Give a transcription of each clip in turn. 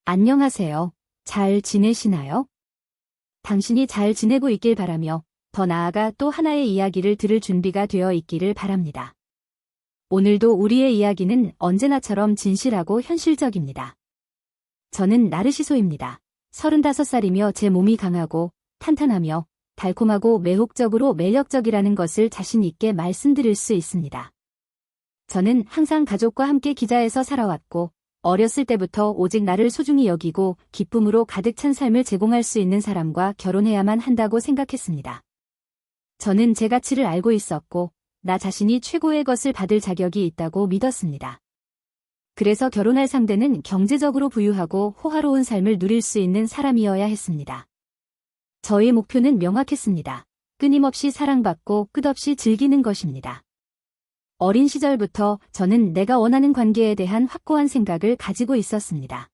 안녕하세요. 잘 지내시나요? 당신이 잘 지내고 있길 바라며 더 나아가 또 하나의 이야기를 들을 준비가 되어 있기를 바랍니다. 오늘도 우리의 이야기는 언제나처럼 진실하고 현실적입니다. 저는 나르시소입니다. 35살이며 제 몸이 강하고 탄탄하며 달콤하고 매혹적으로 매력적이라는 것을 자신 있게 말씀드릴 수 있습니다. 저는 항상 가족과 함께 기자에서 살아왔고 어렸을 때부터 오직 나를 소중히 여기고 기쁨으로 가득 찬 삶을 제공할 수 있는 사람과 결혼해야만 한다고 생각했습니다. 저는 제 가치를 알고 있었고 나 자신이 최고의 것을 받을 자격이 있다고 믿었습니다. 그래서 결혼할 상대는 경제적으로 부유하고 호화로운 삶을 누릴 수 있는 사람이어야 했습니다. 저의 목표는 명확했습니다. 끊임없이 사랑받고 끝없이 즐기는 것입니다. 어린 시절부터 저는 내가 원하는 관계에 대한 확고한 생각을 가지고 있었습니다.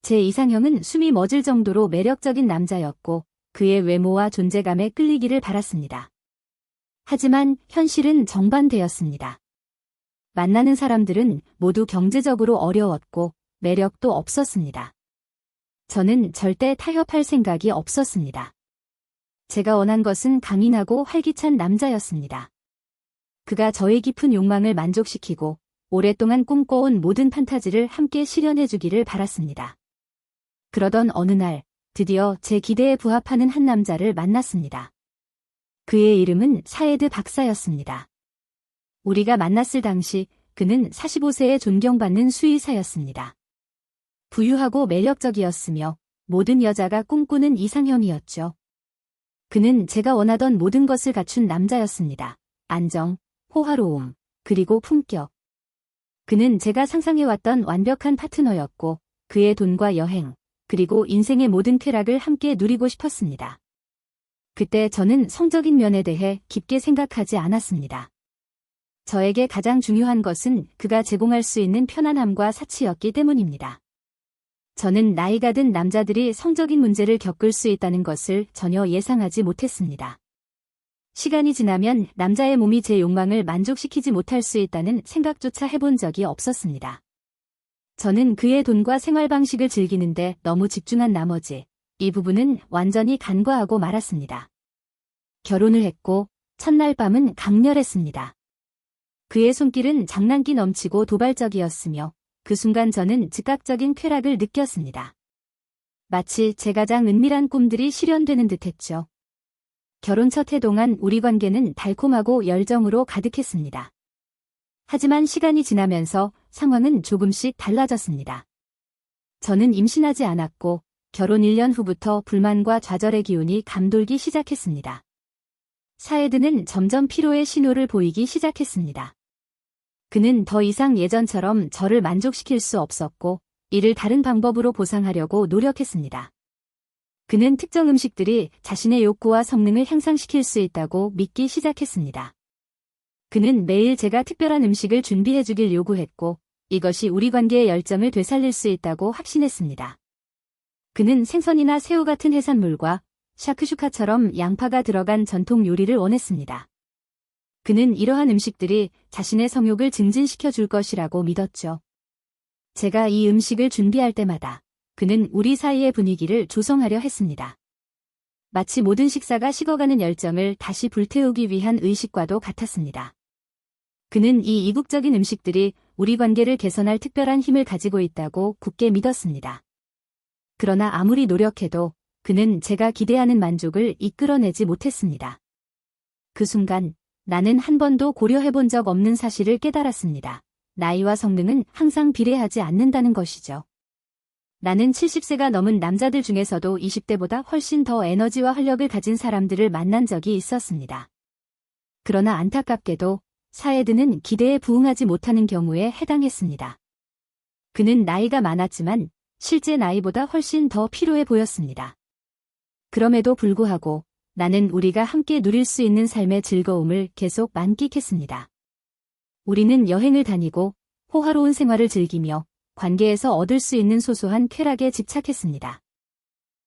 제 이상형은 숨이 멎을 정도로 매력적인 남자였고 그의 외모와 존재감에 끌리기를 바랐습니다. 하지만 현실은 정반대였습니다. 만나는 사람들은 모두 경제적으로 어려웠고 매력도 없었습니다. 저는 절대 타협할 생각이 없었습니다. 제가 원한 것은 강인하고 활기찬 남자였습니다. 그가 저의 깊은 욕망을 만족시키고 오랫동안 꿈꿔온 모든 판타지를 함께 실현해주기를 바랐습니다. 그러던 어느 날 드디어 제 기대에 부합하는 한 남자를 만났습니다. 그의 이름은 사에드 박사였습니다. 우리가 만났을 당시 그는 45세의 존경받는 수의사였습니다. 부유하고 매력적이었으며 모든 여자가 꿈꾸는 이상형이었죠. 그는 제가 원하던 모든 것을 갖춘 남자였습니다. 안정, 호화로움, 그리고 품격. 그는 제가 상상해왔던 완벽한 파트너였고 그의 돈과 여행, 그리고 인생의 모든 쾌락을 함께 누리고 싶었습니다. 그때 저는 성적인 면에 대해 깊게 생각하지 않았습니다. 저에게 가장 중요한 것은 그가 제공할 수 있는 편안함과 사치였기 때문입니다. 저는 나이가 든 남자들이 성적인 문제를 겪을 수 있다는 것을 전혀 예상하지 못했습니다. 시간이 지나면 남자의 몸이 제 욕망을 만족시키지 못할 수 있다는 생각조차 해본 적이 없었습니다. 저는 그의 돈과 생활 방식을 즐기는데 너무 집중한 나머지 이 부분은 완전히 간과하고 말았습니다. 결혼을 했고 첫날 밤은 강렬했습니다. 그의 손길은 장난기 넘치고 도발적이었으며 그 순간 저는 즉각적인 쾌락을 느꼈습니다. 마치 제 가장 은밀한 꿈들이 실현되는 듯했죠. 결혼 첫 해 동안 우리 관계는 달콤하고 열정으로 가득했습니다. 하지만 시간이 지나면서 상황은 조금씩 달라졌습니다. 저는 임신하지 않았고 결혼 1년 후부터 불만과 좌절의 기운이 감돌기 시작했습니다. 사에드는 점점 피로의 신호를 보이기 시작했습니다. 그는 더 이상 예전처럼 저를 만족시킬 수 없었고 이를 다른 방법으로 보상하려고 노력했습니다. 그는 특정 음식들이 자신의 욕구와 성능을 향상시킬 수 있다고 믿기 시작했습니다. 그는 매일 제가 특별한 음식을 준비해주길 요구했고 이것이 우리 관계의 열정을 되살릴 수 있다고 확신했습니다. 그는 생선이나 새우 같은 해산물과 샤크슈카처럼 양파가 들어간 전통 요리를 원했습니다. 그는 이러한 음식들이 자신의 성욕을 증진시켜 줄 것이라고 믿었죠. 제가 이 음식을 준비할 때마다 그는 우리 사이의 분위기를 조성하려 했습니다. 마치 모든 식사가 식어가는 열정을 다시 불태우기 위한 의식과도 같았습니다. 그는 이 이국적인 음식들이 우리 관계를 개선할 특별한 힘을 가지고 있다고 굳게 믿었습니다. 그러나 아무리 노력해도 그는 제가 기대하는 만족을 이끌어내지 못했습니다. 그 순간 나는 한 번도 고려해본 적 없는 사실을 깨달았습니다. 나이와 성능은 항상 비례하지 않는다는 것이죠. 나는 70세가 넘은 남자들 중에서도 20대보다 훨씬 더 에너지와 활력을 가진 사람들을 만난 적이 있었습니다. 그러나 안타깝게도 사에드는 기대에 부응하지 못하는 경우에 해당했습니다. 그는 나이가 많았지만 실제 나이보다 훨씬 더 피로해 보였습니다. 그럼에도 불구하고 나는 우리가 함께 누릴 수 있는 삶의 즐거움을 계속 만끽했습니다. 우리는 여행을 다니고 호화로운 생활을 즐기며 관계에서 얻을 수 있는 소소한 쾌락에 집착했습니다.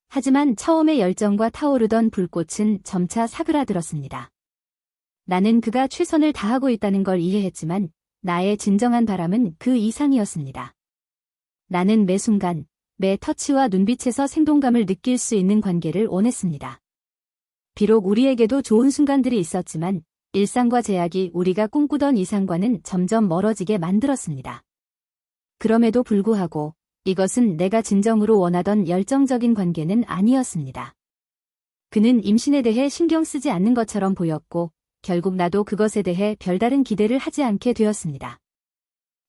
하지만 처음의 열정과 타오르던 불꽃은 점차 사그라들었습니다. 나는 그가 최선을 다하고 있다는 걸 이해했지만 나의 진정한 바람은 그 이상이었습니다. 나는 매 순간 매 터치와 눈빛에서 생동감을 느낄 수 있는 관계를 원했습니다. 비록 우리에게도 좋은 순간들이 있었지만 일상과 제약이 우리가 꿈꾸던 이상과는 점점 멀어지게 만들었습니다. 그럼에도 불구하고 이것은 내가 진정으로 원하던 열정적인 관계는 아니었습니다. 그는 임신에 대해 신경 쓰지 않는 것처럼 보였고 결국 나도 그것에 대해 별다른 기대를 하지 않게 되었습니다.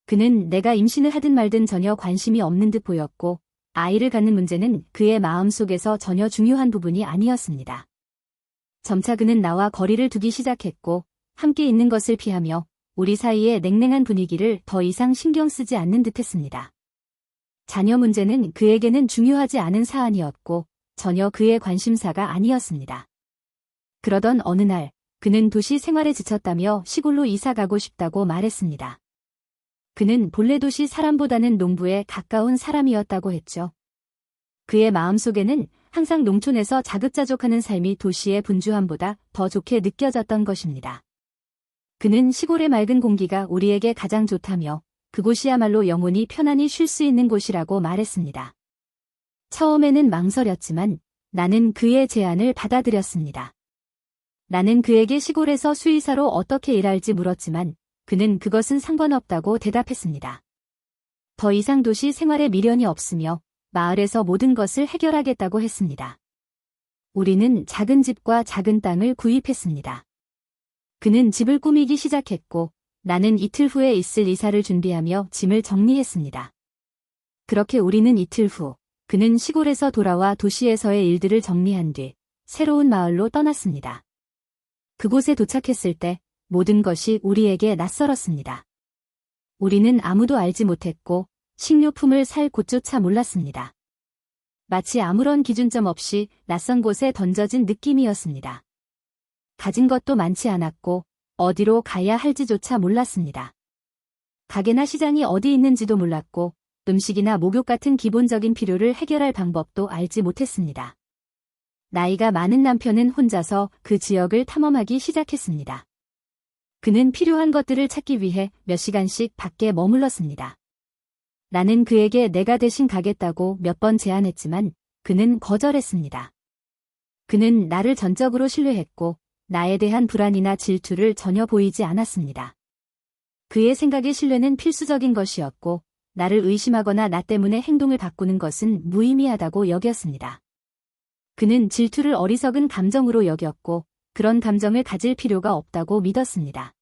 그는 내가 임신을 하든 말든 전혀 관심이 없는 듯 보였고 아이를 갖는 문제는 그의 마음속에서 전혀 중요한 부분이 아니었습니다. 점차 그는 나와 거리를 두기 시작했고 함께 있는 것을 피하며 우리 사이의 냉랭한 분위기를 더 이상 신경 쓰지 않는 듯했습니다. 자녀 문제는 그에게는 중요하지 않은 사안이었고 전혀 그의 관심사가 아니었습니다. 그러던 어느 날 그는 도시 생활에 지쳤다며 시골로 이사 가고 싶다고 말했습니다. 그는 본래 도시 사람보다는 농부에 가까운 사람이었다고 했죠. 그의 마음속에는 항상 농촌에서 자급자족하는 삶이 도시의 분주함보다 더 좋게 느껴졌던 것입니다. 그는 시골의 맑은 공기가 우리에게 가장 좋다며 그곳이야말로 영혼이 편안히 쉴 수 있는 곳이라고 말했습니다. 처음에는 망설였지만 나는 그의 제안을 받아들였습니다. 나는 그에게 시골에서 수의사로 어떻게 일할지 물었지만 그는 그것은 상관없다고 대답했습니다. 더 이상 도시 생활에 미련이 없으며 마을에서 모든 것을 해결하겠다고 했습니다. 우리는 작은 집과 작은 땅을 구입했습니다. 그는 집을 꾸미기 시작했고 나는 이틀 후에 있을 이사를 준비하며 짐을 정리했습니다. 그렇게 우리는 이틀 후 그는 시골에서 돌아와 도시에서의 일들을 정리한 뒤 새로운 마을로 떠났습니다. 그곳에 도착했을 때 모든 것이 우리에게 낯설었습니다. 우리는 아무도 알지 못했고 식료품을 살 곳조차 몰랐습니다. 마치 아무런 기준점 없이 낯선 곳에 던져진 느낌이었습니다. 가진 것도 많지 않았고 어디로 가야 할지조차 몰랐습니다. 가게나 시장이 어디 있는지도 몰랐고 음식이나 목욕 같은 기본적인 필요를 해결할 방법도 알지 못했습니다. 나이가 많은 남편은 혼자서 그 지역을 탐험하기 시작했습니다. 그는 필요한 것들을 찾기 위해 몇 시간씩 밖에 머물렀습니다. 나는 그에게 내가 대신 가겠다고 몇 번 제안했지만 그는 거절했습니다. 그는 나를 전적으로 신뢰했고 나에 대한 불안이나 질투를 전혀 보이지 않았습니다. 그의 생각에 신뢰는 필수적인 것이었고 나를 의심하거나 나 때문에 행동을 바꾸는 것은 무의미하다고 여겼습니다. 그는 질투를 어리석은 감정으로 여겼고 그런 감정을 가질 필요가 없다고 믿었습니다.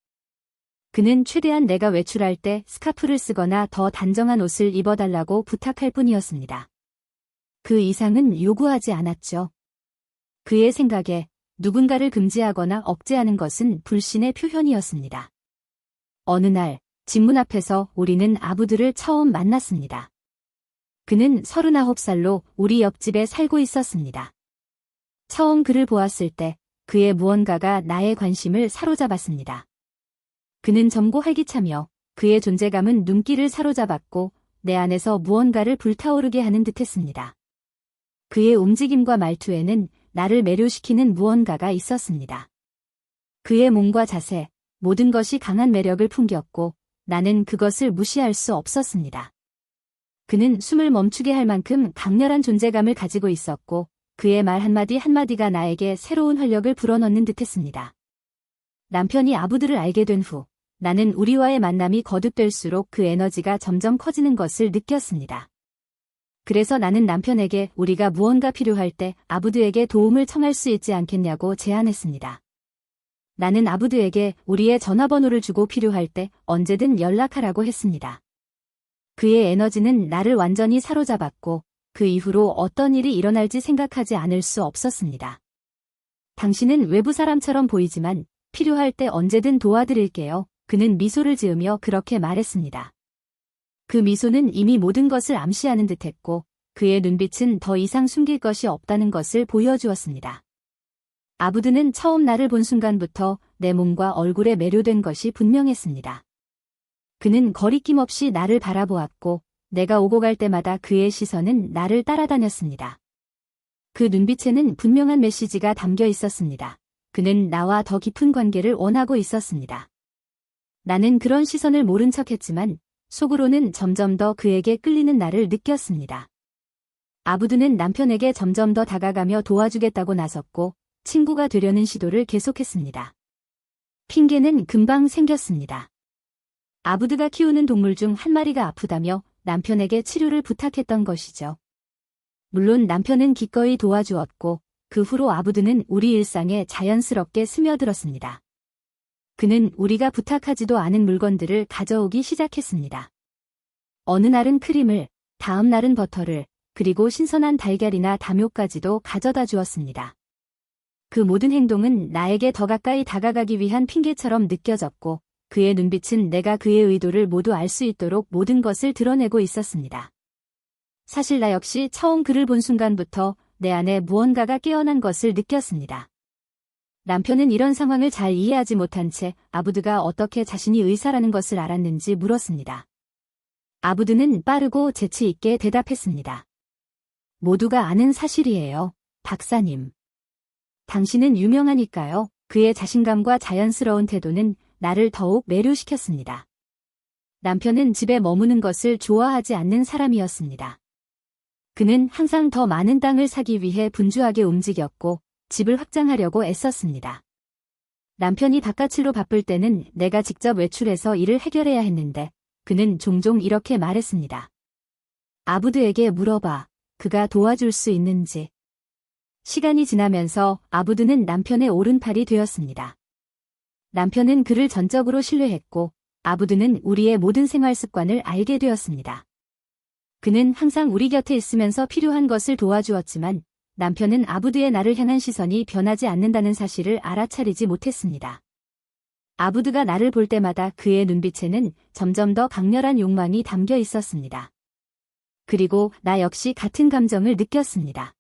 그는 최대한 내가 외출할 때 스카프를 쓰거나 더 단정한 옷을 입어달라고 부탁할 뿐이었습니다. 그 이상은 요구하지 않았죠. 그의 생각에 누군가를 금지하거나 억제하는 것은 불신의 표현이었습니다. 어느 날 집 문 앞에서 우리는 아부드를 처음 만났습니다. 그는 39살로 우리 옆집에 살고 있었습니다. 처음 그를 보았을 때 그의 무언가가 나의 관심을 사로잡았습니다. 그는 젊고 활기차며 그의 존재감은 눈길을 사로잡았고 내 안에서 무언가를 불타오르게 하는 듯했습니다. 그의 움직임과 말투에는 나를 매료시키는 무언가가 있었습니다. 그의 몸과 자세, 모든 것이 강한 매력을 풍겼고 나는 그것을 무시할 수 없었습니다. 그는 숨을 멈추게 할 만큼 강렬한 존재감을 가지고 있었고 그의 말 한마디 한마디가 나에게 새로운 활력을 불어넣는 듯했습니다. 남편이 아부드를 알게 된 후 나는 우리와의 만남이 거듭될수록 그 에너지가 점점 커지는 것을 느꼈습니다. 그래서 나는 남편에게 우리가 무언가 필요할 때 아부드에게 도움을 청할 수 있지 않겠냐고 제안했습니다. 나는 아부드에게 우리의 전화번호를 주고 필요할 때 언제든 연락하라고 했습니다. 그의 에너지는 나를 완전히 사로잡았고 그 이후로 어떤 일이 일어날지 생각하지 않을 수 없었습니다. 당신은 외부 사람처럼 보이지만 필요할 때 언제든 도와드릴게요. 그는 미소를 지으며 그렇게 말했습니다. 그 미소는 이미 모든 것을 암시하는 듯했고 그의 눈빛은 더 이상 숨길 것이 없다는 것을 보여주었습니다. 아부드는 처음 나를 본 순간부터 내 몸과 얼굴에 매료된 것이 분명했습니다. 그는 거리낌 없이 나를 바라보았고 내가 오고 갈 때마다 그의 시선은 나를 따라다녔습니다. 그 눈빛에는 분명한 메시지가 담겨 있었습니다. 그는 나와 더 깊은 관계를 원하고 있었습니다. 나는 그런 시선을 모른 척했지만 속으로는 점점 더 그에게 끌리는 나를 느꼈습니다. 아부드는 남편에게 점점 더 다가가며 도와주겠다고 나섰고 친구가 되려는 시도를 계속했습니다. 핑계는 금방 생겼습니다. 아부드가 키우는 동물 중 한 마리가 아프다며 남편에게 치료를 부탁했던 것이죠. 물론 남편은 기꺼이 도와주었고 그 후로 아부드는 우리 일상에 자연스럽게 스며들었습니다. 그는 우리가 부탁하지도 않은 물건들을 가져오기 시작했습니다. 어느 날은 크림을, 다음 날은 버터를, 그리고 신선한 달걀이나 담요까지도 가져다 주었습니다. 그 모든 행동은 나에게 더 가까이 다가가기 위한 핑계처럼 느껴졌고 그의 눈빛은 내가 그의 의도를 모두 알 수 있도록 모든 것을 드러내고 있었습니다. 사실 나 역시 처음 그를 본 순간부터 내 안에 무언가가 깨어난 것을 느꼈습니다. 남편은 이런 상황을 잘 이해하지 못한 채 아부드가 어떻게 자신이 의사라는 것을 알았는지 물었습니다. 아부드는 빠르고 재치 있게 대답했습니다. 모두가 아는 사실이에요, 박사님. 당신은 유명하니까요. 그의 자신감과 자연스러운 태도는 나를 더욱 매료시켰습니다. 남편은 집에 머무는 것을 좋아하지 않는 사람이었습니다. 그는 항상 더 많은 땅을 사기 위해 분주하게 움직였고 집을 확장하려고 애썼습니다. 남편이 바깥일로 바쁠 때는 내가 직접 외출해서 일을 해결해야 했는데 그는 종종 이렇게 말했습니다. 아부드에게 물어봐. 그가 도와줄 수 있는지. 시간이 지나면서 아부드는 남편의 오른팔이 되었습니다. 남편은 그를 전적으로 신뢰했고 아부드는 우리의 모든 생활 습관을 알게 되었습니다. 그는 항상 우리 곁에 있으면서 필요한 것을 도와주었지만 남편은 아부드의 나를 향한 시선이 변하지 않는다는 사실을 알아차리지 못했습니다. 아부드가 나를 볼 때마다 그의 눈빛에는 점점 더 강렬한 욕망이 담겨 있었습니다. 그리고 나 역시 같은 감정을 느꼈습니다.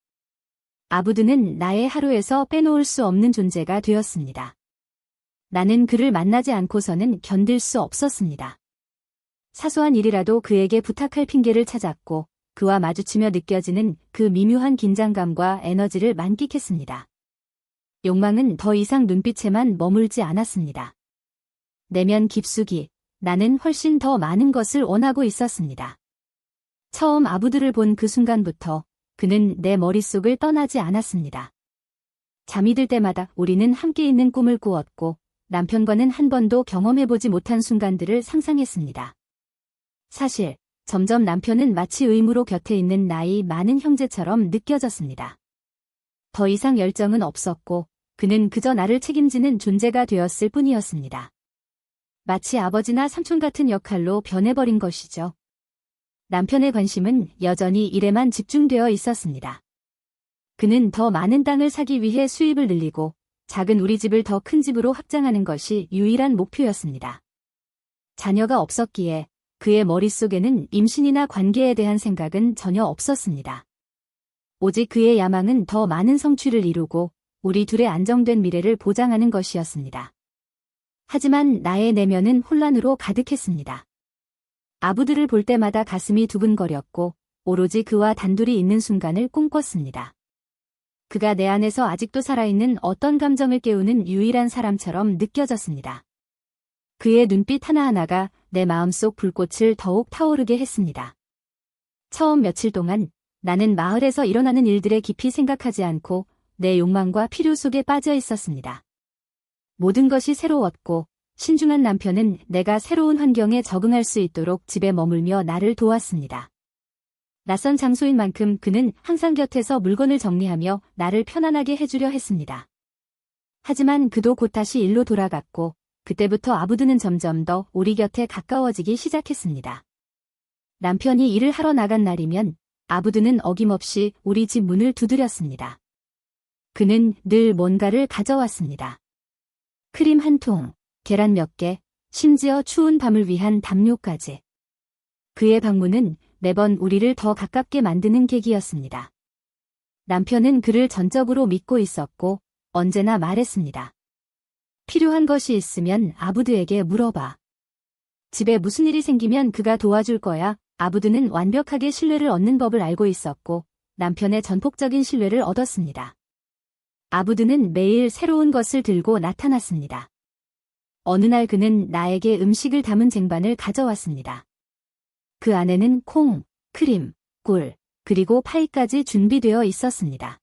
아부드는 나의 하루에서 빼놓을 수 없는 존재가 되었습니다. 나는 그를 만나지 않고서는 견딜 수 없었습니다. 사소한 일이라도 그에게 부탁할 핑계를 찾았고 그와 마주치며 느껴지는 그 미묘한 긴장감과 에너지를 만끽했습니다. 욕망은 더 이상 눈빛에만 머물지 않았습니다. 내면 깊숙이 나는 훨씬 더 많은 것을 원하고 있었습니다. 처음 아부드를 본 그 순간부터 그는 내 머릿속을 떠나지 않았습니다. 잠이 들 때마다 우리는 함께 있는 꿈을 꾸었고 남편과는 한 번도 경험해보지 못한 순간들을 상상했습니다. 사실 점점 남편은 마치 의무로 곁에 있는 나이 많은 형제처럼 느껴졌습니다. 더 이상 열정은 없었고 그는 그저 나를 책임지는 존재가 되었을 뿐이었습니다. 마치 아버지나 삼촌 같은 역할로 변해버린 것이죠. 남편의 관심은 여전히 일에만 집중되어 있었습니다. 그는 더 많은 땅을 사기 위해 수입을 늘리고 작은 우리 집을 더 큰 집으로 확장하는 것이 유일한 목표였습니다. 자녀가 없었기에 그의 머릿속에는 임신이나 관계에 대한 생각은 전혀 없었습니다. 오직 그의 야망은 더 많은 성취를 이루고 우리 둘의 안정된 미래를 보장하는 것이었습니다. 하지만 나의 내면은 혼란으로 가득했습니다. 아부드를 볼 때마다 가슴이 두근거렸고 오로지 그와 단둘이 있는 순간을 꿈꿨습니다. 그가 내 안에서 아직도 살아있는 어떤 감정을 깨우는 유일한 사람처럼 느껴졌습니다. 그의 눈빛 하나하나가 내 마음속 불꽃을 더욱 타오르게 했습니다. 처음 며칠 동안 나는 마을에서 일어나는 일들에 깊이 생각하지 않고 내 욕망과 필요 속에 빠져 있었습니다. 모든 것이 새로웠고 신중한 남편은 내가 새로운 환경에 적응할 수 있도록 집에 머물며 나를 도왔습니다. 낯선 장소인 만큼 그는 항상 곁에서 물건을 정리하며 나를 편안하게 해주려 했습니다. 하지만 그도 곧 다시 일로 돌아갔고 그때부터 아부드는 점점 더 우리 곁에 가까워지기 시작했습니다. 남편이 일을 하러 나간 날이면 아부드는 어김없이 우리 집 문을 두드렸습니다. 그는 늘 뭔가를 가져왔습니다. 크림 한 통, 계란 몇 개, 심지어 추운 밤을 위한 담요까지. 그의 방문은 매번 우리를 더 가깝게 만드는 계기였습니다. 남편은 그를 전적으로 믿고 있었고 언제나 말했습니다. 필요한 것이 있으면 아부드에게 물어봐. 집에 무슨 일이 생기면 그가 도와줄 거야. 아부드는 완벽하게 신뢰를 얻는 법을 알고 있었고 남편의 전폭적인 신뢰를 얻었습니다. 아부드는 매일 새로운 것을 들고 나타났습니다. 어느 날 그는 나에게 음식을 담은 쟁반을 가져왔습니다. 그 안에는 콩, 크림, 꿀, 그리고 파이까지 준비되어 있었습니다.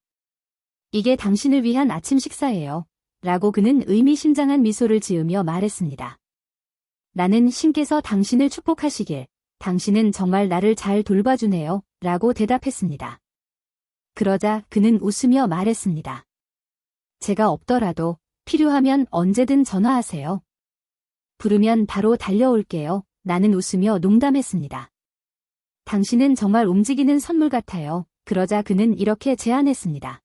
이게 당신을 위한 아침 식사예요. 라고 그는 의미심장한 미소를 지으며 말했습니다. 나는 신께서 당신을 축복하시길, 당신은 정말 나를 잘 돌봐주네요. 라고 대답했습니다. 그러자 그는 웃으며 말했습니다. 제가 없더라도 필요하면 언제든 전화하세요. 부르면 바로 달려올게요. 나는 웃으며 농담했습니다. 당신은 정말 움직이는 선물 같아요. 그러자 그는 이렇게 제안했습니다.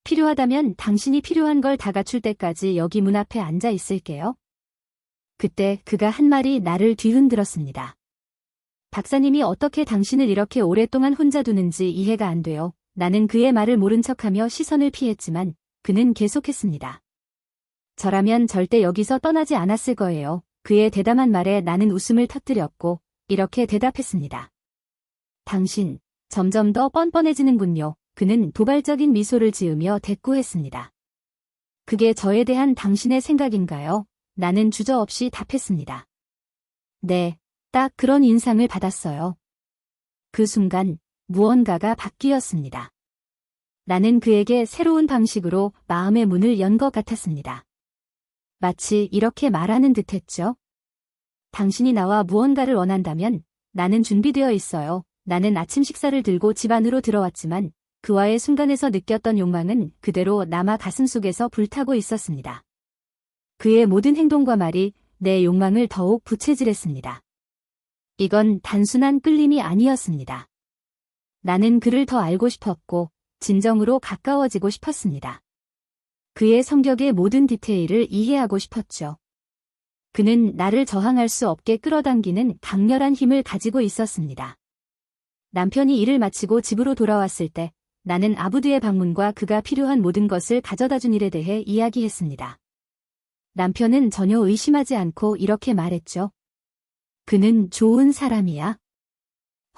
필요하다면 당신이 필요한 걸 다 갖출 때까지 여기 문 앞에 앉아 있을게요. 그때 그가 한 말이 나를 뒤흔들었습니다. 박사님이 어떻게 당신을 이렇게 오랫동안 혼자 두는지 이해가 안 돼요. 나는 그의 말을 모른 척하며 시선을 피했지만 그는 계속했습니다. 저라면 절대 여기서 떠나지 않았을 거예요. 그의 대담한 말에 나는 웃음을 터뜨렸고 이렇게 대답했습니다. 당신, 점점 더 뻔뻔해지는군요. 그는 도발적인 미소를 지으며 대꾸했습니다. 그게 저에 대한 당신의 생각인가요? 나는 주저없이 답했습니다. 네, 딱 그런 인상을 받았어요. 그 순간 무언가가 바뀌었습니다. 나는 그에게 새로운 방식으로 마음의 문을 연 것 같았습니다. 마치 이렇게 말하는 듯했죠. 당신이 나와 무언가를 원한다면 나는 준비되어 있어요. 나는 아침 식사를 들고 집 안으로 들어왔지만 그와의 순간에서 느꼈던 욕망은 그대로 남아 가슴속에서 불타고 있었습니다. 그의 모든 행동과 말이 내 욕망을 더욱 부채질했습니다. 이건 단순한 끌림이 아니었습니다. 나는 그를 더 알고 싶었고 진정으로 가까워지고 싶었습니다. 그의 성격의 모든 디테일을 이해하고 싶었죠. 그는 나를 저항할 수 없게 끌어당기는 강렬한 힘을 가지고 있었습니다. 남편이 일을 마치고 집으로 돌아왔을 때 나는 아부드의 방문과 그가 필요한 모든 것을 가져다 준 일에 대해 이야기했습니다. 남편은 전혀 의심하지 않고 이렇게 말했죠. 그는 좋은 사람이야.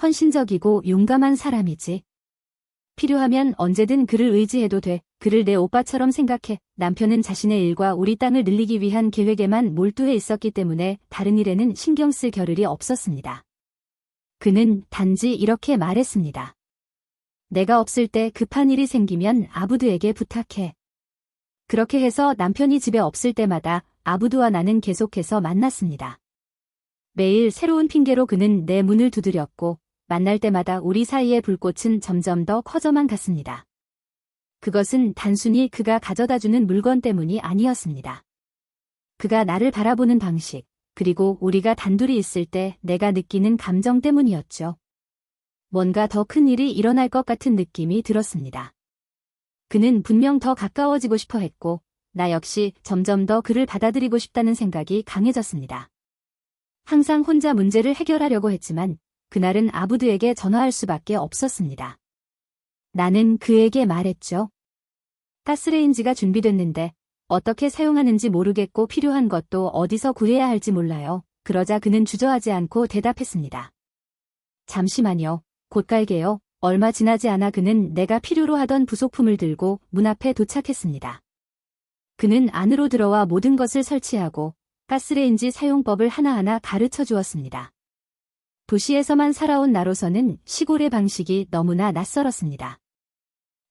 헌신적이고 용감한 사람이지. 필요하면 언제든 그를 의지해도 돼. 그를 내 오빠처럼 생각해. 남편은 자신의 일과 우리 땅을 늘리기 위한 계획에만 몰두해 있었기 때문에 다른 일에는 신경 쓸 겨를이 없었습니다. 그는 단지 이렇게 말했습니다. 내가 없을 때 급한 일이 생기면 아부드에게 부탁해. 그렇게 해서 남편이 집에 없을 때마다 아부드와 나는 계속해서 만났습니다. 매일 새로운 핑계로 그는 내 문을 두드렸고 만날 때마다 우리 사이의 불꽃은 점점 더 커져만 갔습니다. 그것은 단순히 그가 가져다주는 물건 때문이 아니었습니다. 그가 나를 바라보는 방식, 그리고 우리가 단둘이 있을 때 내가 느끼는 감정 때문이었죠. 뭔가 더 큰 일이 일어날 것 같은 느낌이 들었습니다. 그는 분명 더 가까워지고 싶어 했고, 나 역시 점점 더 그를 받아들이고 싶다는 생각이 강해졌습니다. 항상 혼자 문제를 해결하려고 했지만, 그날은 아부드에게 전화할 수밖에 없었습니다. 나는 그에게 말했죠. 가스레인지가 준비됐는데 어떻게 사용하는지 모르겠고 필요한 것도 어디서 구해야 할지 몰라요. 그러자 그는 주저하지 않고 대답했습니다. 잠시만요. 곧 갈게요. 얼마 지나지 않아 그는 내가 필요로 하던 부속품을 들고 문 앞에 도착했습니다. 그는 안으로 들어와 모든 것을 설치하고 가스레인지 사용법을 하나하나 가르쳐 주었습니다. 도시에서만 살아온 나로서는 시골의 방식이 너무나 낯설었습니다.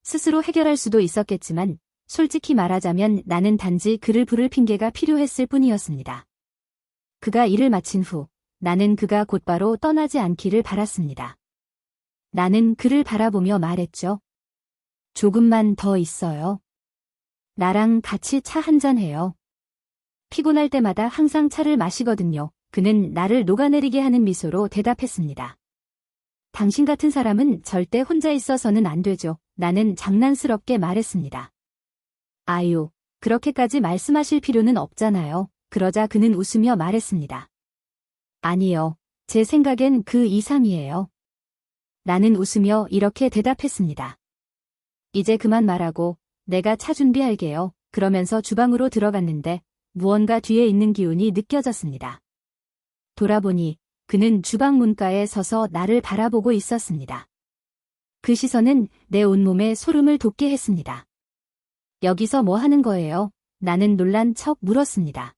스스로 해결할 수도 있었겠지만 솔직히 말하자면 나는 단지 그를 부를 핑계가 필요했을 뿐이었습니다. 그가 일을 마친 후 나는 그가 곧바로 떠나지 않기를 바랐습니다. 나는 그를 바라보며 말했죠. 조금만 더 있어요. 나랑 같이 차 한잔 해요. 피곤할 때마다 항상 차를 마시거든요. 그는 나를 녹아내리게 하는 미소로 대답했습니다. 당신 같은 사람은 절대 혼자 있어서는 안 되죠. 나는 장난스럽게 말했습니다. 아유, 그렇게까지 말씀하실 필요는 없잖아요. 그러자 그는 웃으며 말했습니다. 아니요, 제 생각엔 그 이상이에요. 나는 웃으며 이렇게 대답했습니다. 이제 그만 말하고 내가 차 준비할게요. 그러면서 주방으로 들어갔는데 무언가 뒤에 있는 기운이 느껴졌습니다. 돌아보니 그는 주방 문가에 서서 나를 바라보고 있었습니다. 그 시선은 내 온몸에 소름을 돋게 했습니다. 여기서 뭐 하는 거예요? 나는 놀란 척 물었습니다.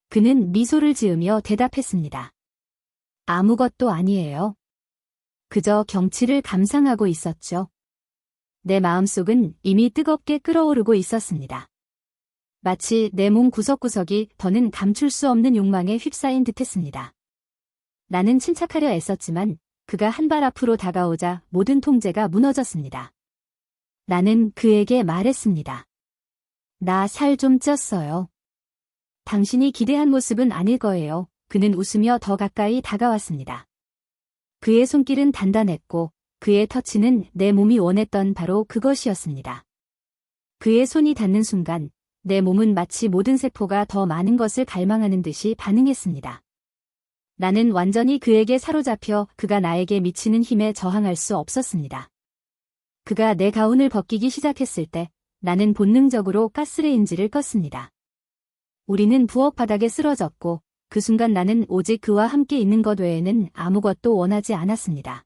그는 미소를 지으며 대답했습니다. 아무것도 아니에요. 그저 경치를 감상하고 있었죠. 내 마음속은 이미 뜨겁게 끓어오르고 있었습니다. 마치 내 몸 구석구석이 더는 감출 수 없는 욕망에 휩싸인 듯했습니다. 나는 침착하려 애썼지만 그가 한 발 앞으로 다가오자 모든 통제가 무너졌습니다. 나는 그에게 말했습니다. 나 살 좀 쪘어요. 당신이 기대한 모습은 아닐 거예요. 그는 웃으며 더 가까이 다가왔습니다. 그의 손길은 단단했고 그의 터치는 내 몸이 원했던 바로 그것이었습니다. 그의 손이 닿는 순간 내 몸은 마치 모든 세포가 더 많은 것을 갈망하는 듯이 반응했습니다. 나는 완전히 그에게 사로잡혀 그가 나에게 미치는 힘에 저항할 수 없었습니다. 그가 내 가운을 벗기기 시작했을 때 나는 본능적으로 가스레인지를 껐습니다. 우리는 부엌 바닥에 쓰러졌고 그 순간 나는 오직 그와 함께 있는 것 외에는 아무것도 원하지 않았습니다.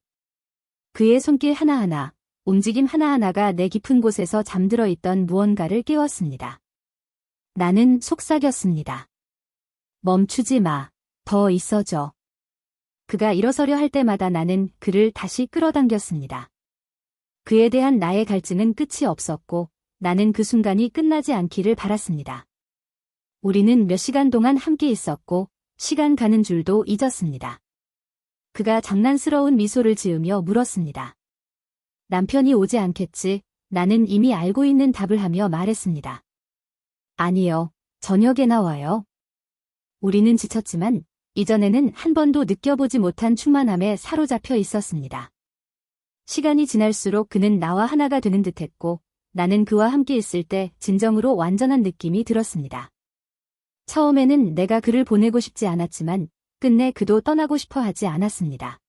그의 손길 하나하나, 움직임 하나하나가 내 깊은 곳에서 잠들어 있던 무언가를 깨웠습니다. 나는 속삭였습니다. 멈추지 마. 더 있어줘. 그가 일어서려 할 때마다 나는 그를 다시 끌어당겼습니다. 그에 대한 나의 갈증은 끝이 없었고 나는 그 순간이 끝나지 않기를 바랐습니다. 우리는 몇 시간 동안 함께 있었고 시간 가는 줄도 잊었습니다. 그가 장난스러운 미소를 지으며 물었습니다. 남편이 오지 않겠지? 나는 이미 알고 있는 답을 하며 말했습니다. 아니요, 저녁에 나와요. 우리는 지쳤지만 이전에는 한 번도 느껴보지 못한 충만함에 사로잡혀 있었습니다. 시간이 지날수록 그는 나와 하나가 되는 듯했고 나는 그와 함께 있을 때 진정으로 완전한 느낌이 들었습니다. 처음에는 내가 그를 보내고 싶지 않았지만 끝내 그도 떠나고 싶어 하지 않았습니다.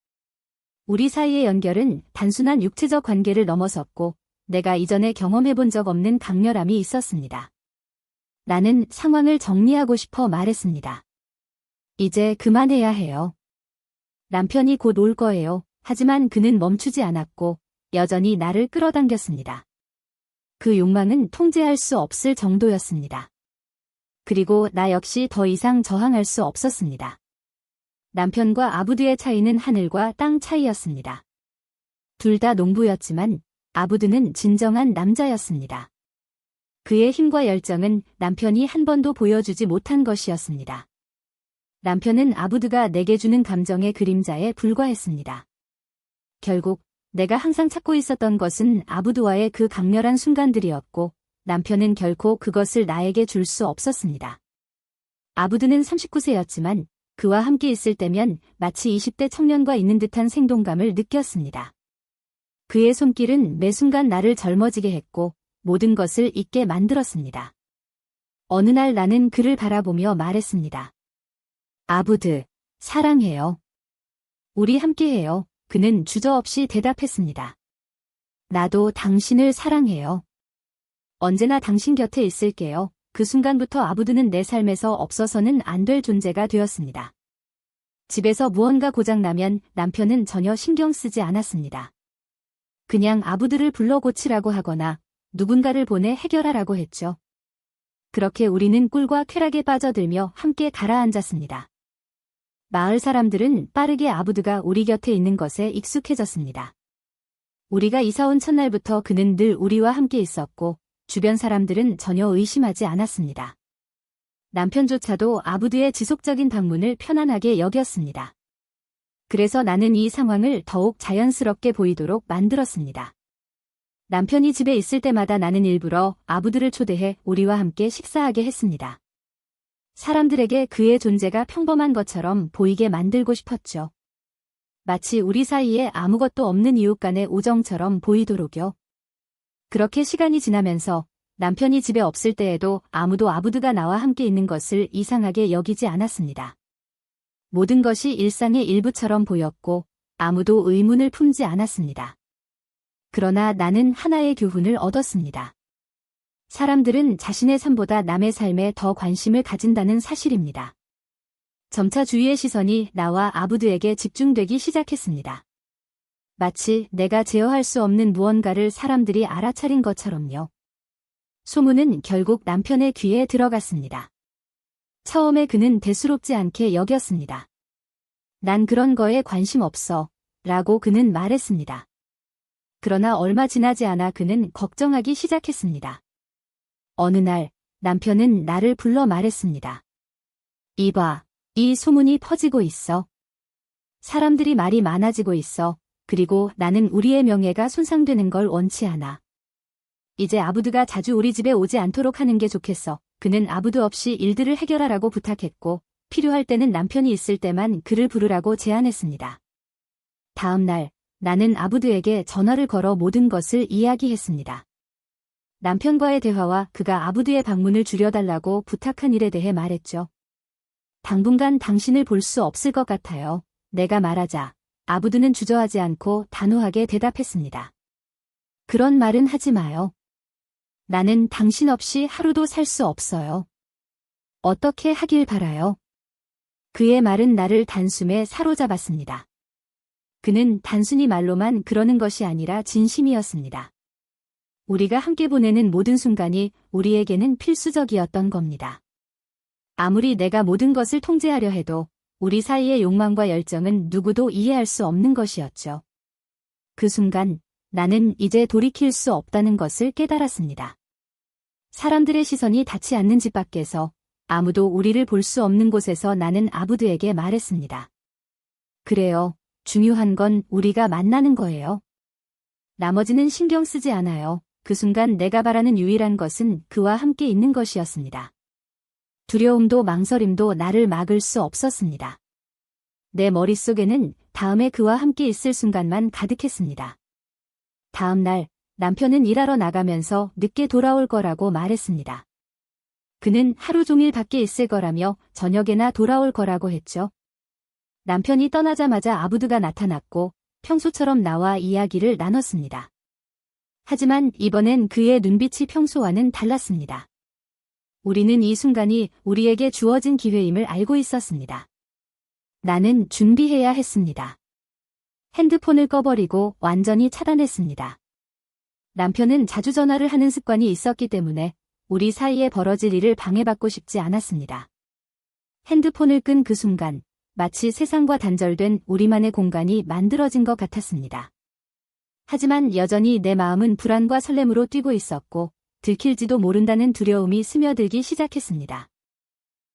우리 사이의 연결은 단순한 육체적 관계를 넘어섰고 내가 이전에 경험해본 적 없는 강렬함이 있었습니다. 나는 상황을 정리하고 싶어 말했습니다. 이제 그만해야 해요. 남편이 곧 올 거예요. 하지만 그는 멈추지 않았고 여전히 나를 끌어당겼습니다. 그 욕망은 통제할 수 없을 정도였습니다. 그리고 나 역시 더 이상 저항할 수 없었습니다. 남편과 아부드의 차이는 하늘과 땅 차이였습니다. 둘 다 농부였지만 아부드는 진정한 남자였습니다. 그의 힘과 열정은 남편이 한 번도 보여주지 못한 것이었습니다. 남편은 아부드가 내게 주는 감정의 그림자에 불과했습니다. 결국 내가 항상 찾고 있었던 것은 아부드와의 그 강렬한 순간들이었고 남편은 결코 그것을 나에게 줄 수 없었습니다. 아부드는 39세였지만 그와 함께 있을 때면 마치 20대 청년과 있는 듯한 생동감을 느꼈습니다. 그의 손길은 매 순간 나를 젊어지게 했고 모든 것을 잊게 만들었습니다. 어느 날 나는 그를 바라보며 말했습니다. 아부드, 사랑해요. 우리 함께해요. 그는 주저없이 대답했습니다. 나도 당신을 사랑해요. 언제나 당신 곁에 있을게요. 그 순간부터 아부드는 내 삶에서 없어서는 안 될 존재가 되었습니다. 집에서 무언가 고장나면 남편은 전혀 신경 쓰지 않았습니다. 그냥 아부드를 불러 고치라고 하거나 누군가를 보내 해결하라고 했죠. 그렇게 우리는 꿀과 쾌락에 빠져들며 함께 가라앉았습니다. 마을 사람들은 빠르게 아부드가 우리 곁에 있는 것에 익숙해졌습니다. 우리가 이사온 첫날부터 그는 늘 우리와 함께 있었고 주변 사람들은 전혀 의심하지 않았습니다. 남편조차도 아부드의 지속적인 방문을 편안하게 여겼습니다. 그래서 나는 이 상황을 더욱 자연스럽게 보이도록 만들었습니다. 남편이 집에 있을 때마다 나는 일부러 아부드를 초대해 우리와 함께 식사하게 했습니다. 사람들에게 그의 존재가 평범한 것처럼 보이게 만들고 싶었죠. 마치 우리 사이에 아무것도 없는 이웃 간의 우정처럼 보이도록요. 그렇게 시간이 지나면서 남편이 집에 없을 때에도 아무도 아부드가 나와 함께 있는 것을 이상하게 여기지 않았습니다. 모든 것이 일상의 일부처럼 보였고 아무도 의문을 품지 않았습니다. 그러나 나는 하나의 교훈을 얻었습니다. 사람들은 자신의 삶보다 남의 삶에 더 관심을 가진다는 사실입니다. 점차 주위의 시선이 나와 아부드에게 집중되기 시작했습니다. 마치 내가 제어할 수 없는 무언가를 사람들이 알아차린 것처럼요. 소문은 결국 남편의 귀에 들어갔습니다. 처음에 그는 대수롭지 않게 여겼습니다. 난 그런 거에 관심 없어. 라고 그는 말했습니다. 그러나 얼마 지나지 않아 그는 걱정하기 시작했습니다. 어느 날 남편은 나를 불러 말했습니다. 이봐, 이 소문이 퍼지고 있어. 사람들이 말이 많아지고 있어. 그리고 나는 우리의 명예가 손상되는 걸 원치 않아. 이제 아부드가 자주 우리 집에 오지 않도록 하는 게 좋겠어. 그는 아부드 없이 일들을 해결하라고 부탁했고 필요할 때는 남편이 있을 때만 그를 부르라고 제안했습니다. 다음 날 나는 아부드에게 전화를 걸어 모든 것을 이야기했습니다. 남편과의 대화와 그가 아부드의 방문을 줄여달라고 부탁한 일에 대해 말했죠. 당분간 당신을 볼 수 없을 것 같아요. 내가 말하자 아부드는 주저하지 않고 단호하게 대답했습니다. 그런 말은 하지 마요. 나는 당신 없이 하루도 살 수 없어요. 어떻게 하길 바라요? 그의 말은 나를 단숨에 사로잡았습니다. 그는 단순히 말로만 그러는 것이 아니라 진심이었습니다. 우리가 함께 보내는 모든 순간이 우리에게는 필수적이었던 겁니다. 아무리 내가 모든 것을 통제하려 해도 우리 사이의 욕망과 열정은 누구도 이해할 수 없는 것이었죠. 그 순간 나는 이제 돌이킬 수 없다는 것을 깨달았습니다. 사람들의 시선이 닿지 않는 집 밖에서 아무도 우리를 볼 수 없는 곳에서 나는 아부드에게 말했습니다. 그래요. 중요한 건 우리가 만나는 거예요. 나머지는 신경 쓰지 않아요. 그 순간 내가 바라는 유일한 것은 그와 함께 있는 것이었습니다. 두려움도 망설임도 나를 막을 수 없었습니다. 내 머릿속에는 다음에 그와 함께 있을 순간만 가득했습니다. 다음 날 남편은 일하러 나가면서 늦게 돌아올 거라고 말했습니다. 그는 하루 종일 밖에 있을 거라며 저녁에나 돌아올 거라고 했죠. 남편이 떠나자마자 아부드가 나타났고 평소처럼 나와 이야기를 나눴습니다. 하지만 이번엔 그의 눈빛이 평소와는 달랐습니다. 우리는 이 순간이 우리에게 주어진 기회임을 알고 있었습니다. 나는 준비해야 했습니다. 핸드폰을 꺼버리고 완전히 차단했습니다. 남편은 자주 전화를 하는 습관이 있었기 때문에 우리 사이에 벌어질 일을 방해받고 싶지 않았습니다. 핸드폰을 끈 그 순간 마치 세상과 단절된 우리만의 공간이 만들어진 것 같았습니다. 하지만 여전히 내 마음은 불안과 설렘으로 뛰고 있었고 들킬지도 모른다는 두려움이 스며들기 시작했습니다.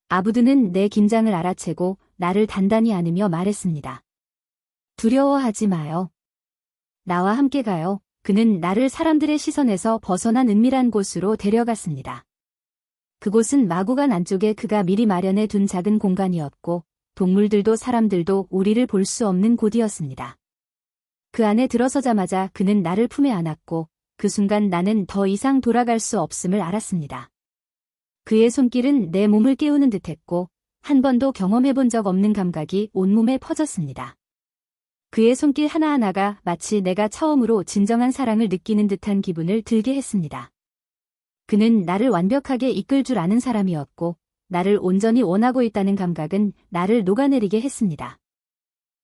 아부드는 내 긴장을 알아채고 나를 단단히 안으며 말했습니다. 두려워하지 마요. 나와 함께 가요. 그는 나를 사람들의 시선에서 벗어난 은밀한 곳으로 데려갔습니다. 그곳은 마구간 안쪽에 그가 미리 마련해 둔 작은 공간이었고 동물들도 사람들도 우리를 볼 수 없는 곳이었습니다. 그 안에 들어서자마자 그는 나를 품에 안았고 그 순간 나는 더 이상 돌아갈 수 없음을 알았습니다. 그의 손길은 내 몸을 깨우는 듯했고 한 번도 경험해본 적 없는 감각이 온몸에 퍼졌습니다. 그의 손길 하나하나가 마치 내가 처음으로 진정한 사랑을 느끼는 듯한 기분을 들게 했습니다. 그는 나를 완벽하게 이끌 줄 아는 사람이었고 나를 온전히 원하고 있다는 감각은 나를 녹아내리게 했습니다.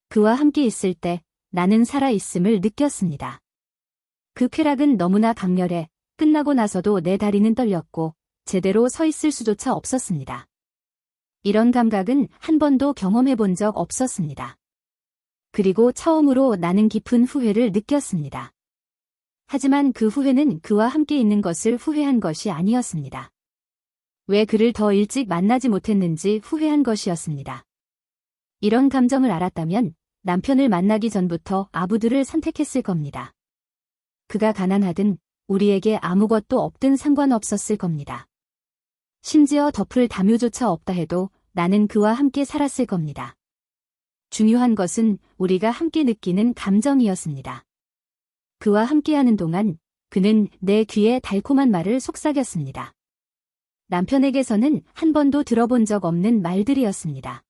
그와 함께 있을 때 나는 살아있음을 느꼈습니다. 그 쾌락은 너무나 강렬해 끝나고 나서도 내 다리는 떨렸고 제대로 서 있을 수조차 없었습니다. 이런 감각은 한 번도 경험해 본 적 없었습니다. 그리고 처음으로 나는 깊은 후회를 느꼈습니다. 하지만 그 후회는 그와 함께 있는 것을 후회한 것이 아니었습니다. 왜 그를 더 일찍 만나지 못했는지 후회한 것이었습니다. 이런 감정을 알았다면 남편을 만나기 전부터 아부드를 선택했을 겁니다. 그가 가난하든 우리에게 아무것도 없든 상관없었을 겁니다. 심지어 덮을 담요조차 없다 해도 나는 그와 함께 살았을 겁니다. 중요한 것은 우리가 함께 느끼는 감정이었습니다. 그와 함께하는 동안 그는 내 귀에 달콤한 말을 속삭였습니다. 남편에게서는 한 번도 들어본 적 없는 말들이었습니다.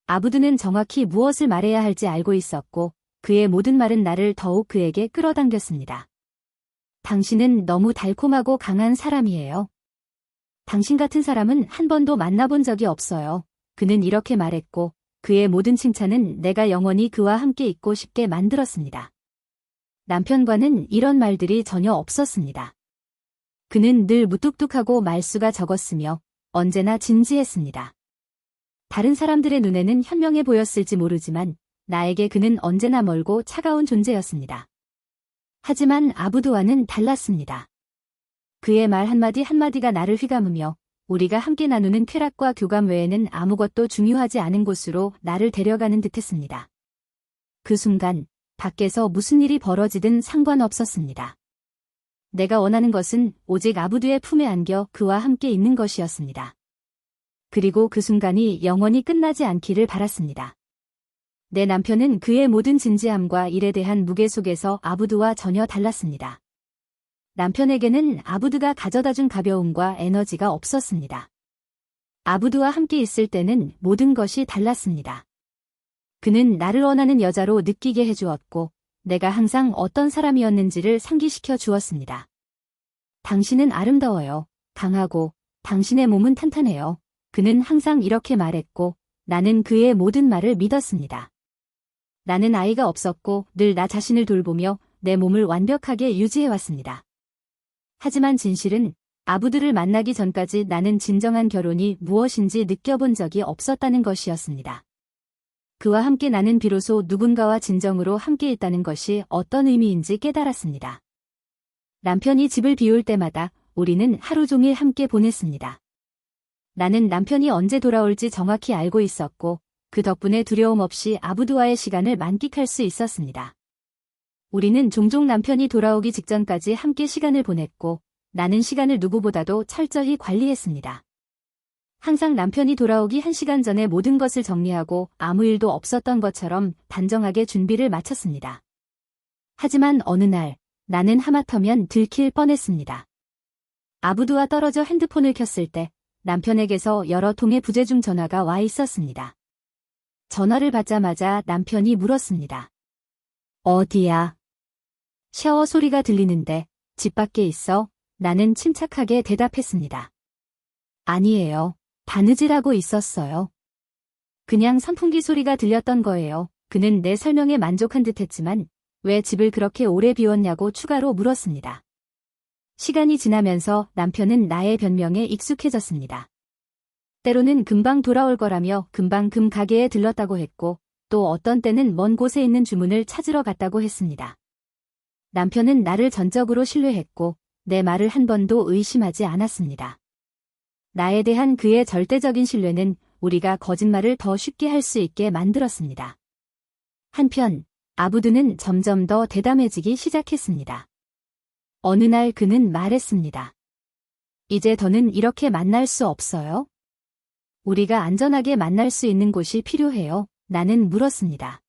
아부드는 정확히 무엇을 말해야 할지 알고 있었고 그의 모든 말은 나를 더욱 그에게 끌어당겼습니다. 당신은 너무 달콤하고 강한 사람이에요. 당신 같은 사람은 한 번도 만나본 적이 없어요. 그는 이렇게 말했고 그의 모든 칭찬은 내가 영원히 그와 함께 있고 싶게 만들었습니다. 남편과는 이런 말들이 전혀 없었습니다. 그는 늘 무뚝뚝하고 말수가 적었으며 언제나 진지했습니다. 다른 사람들의 눈에는 현명해 보였을지 모르지만 나에게 그는 언제나 멀고 차가운 존재였습니다. 하지만 아부두와는 달랐습니다. 그의 말 한마디 한마디가 나를 휘감으며 우리가 함께 나누는 쾌락과 교감 외에는 아무것도 중요하지 않은 곳으로 나를 데려가는 듯했습니다. 그 순간 밖에서 무슨 일이 벌어지든 상관없었습니다. 내가 원하는 것은 오직 아부두의 품에 안겨 그와 함께 있는 것이었습니다. 그리고 그 순간이 영원히 끝나지 않기를 바랐습니다. 내 남편은 그의 모든 진지함과 일에 대한 무게 속에서 아부두와 전혀 달랐습니다. 남편에게는 아부두가 가져다준 가벼움과 에너지가 없었습니다. 아부두와 함께 있을 때는 모든 것이 달랐습니다. 그는 나를 원하는 여자로 느끼게 해주었고 내가 항상 어떤 사람이었는지를 상기시켜 주었습니다. 당신은 아름다워요. 강하고 당신의 몸은 탄탄해요. 그는 항상 이렇게 말했고 나는 그의 모든 말을 믿었습니다. 나는 아이가 없었고 늘 나 자신을 돌보며 내 몸을 완벽하게 유지해왔습니다. 하지만 진실은 아부두를 만나기 전까지 나는 진정한 결혼이 무엇인지 느껴본 적이 없었다는 것이었습니다. 그와 함께 나는 비로소 누군가와 진정으로 함께 있다는 것이 어떤 의미인지 깨달았습니다. 남편이 집을 비울 때마다 우리는 하루 종일 함께 보냈습니다. 나는 남편이 언제 돌아올지 정확히 알고 있었고 그 덕분에 두려움 없이 아부두와의 시간을 만끽할 수 있었습니다. 우리는 종종 남편이 돌아오기 직전까지 함께 시간을 보냈고 나는 시간을 누구보다도 철저히 관리했습니다. 항상 남편이 돌아오기 1시간 전에 모든 것을 정리하고 아무 일도 없었던 것처럼 단정하게 준비를 마쳤습니다. 하지만 어느 날 나는 하마터면 들킬 뻔했습니다. 아부두와 떨어져 핸드폰을 켰을 때 남편에게서 여러 통의 부재중 전화가 와 있었습니다. 전화를 받자마자 남편이 물었습니다. 어디야? 샤워 소리가 들리는데 집 밖에 있어? 나는 침착하게 대답했습니다. 아니에요. 바느질하고 있었어요. 그냥 선풍기 소리가 들렸던 거예요. 그는 내 설명에 만족한 듯했지만 왜 집을 그렇게 오래 비웠냐고 추가로 물었습니다. 시간이 지나면서 남편은 나의 변명에 익숙해졌습니다. 때로는 금방 돌아올 거라며 금방 금 가게에 들렀다고 했고 또 어떤 때는 먼 곳에 있는 주문을 찾으러 갔다고 했습니다. 남편은 나를 전적으로 신뢰했고 내 말을 한 번도 의심하지 않았습니다. 나에 대한 그의 절대적인 신뢰는 우리가 거짓말을 더 쉽게 할 수 있게 만들었습니다. 한편 아부두는 점점 더 대담해지기 시작했습니다. 어느 날 그는 말했습니다. 이제 더는 이렇게 만날 수 없어요? 우리가 안전하게 만날 수 있는 곳이 필요해요. 나는 물었습니다.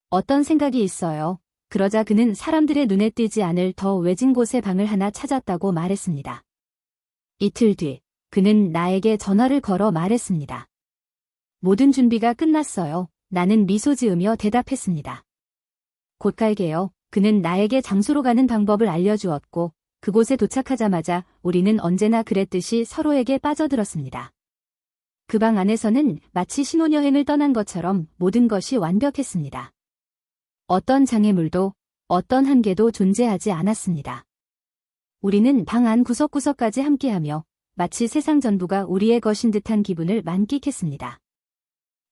어떤 생각이 있어요? 그러자 그는 사람들의 눈에 띄지 않을 더 외진 곳에 방을 하나 찾았다고 말했습니다. 이틀 뒤 그는 나에게 전화를 걸어 말했습니다. 모든 준비가 끝났어요. 나는 미소 지으며 대답했습니다. 곧 갈게요. 그는 나에게 장소로 가는 방법을 알려주었고 그곳에 도착하자마자 우리는 언제나 그랬듯이 서로에게 빠져들었습니다. 그 방 안에서는 마치 신혼여행을 떠난 것처럼 모든 것이 완벽했습니다. 어떤 장애물도 어떤 한계도 존재하지 않았습니다. 우리는 방 안 구석구석까지 함께하며 마치 세상 전부가 우리의 것인 듯한 기분을 만끽했습니다.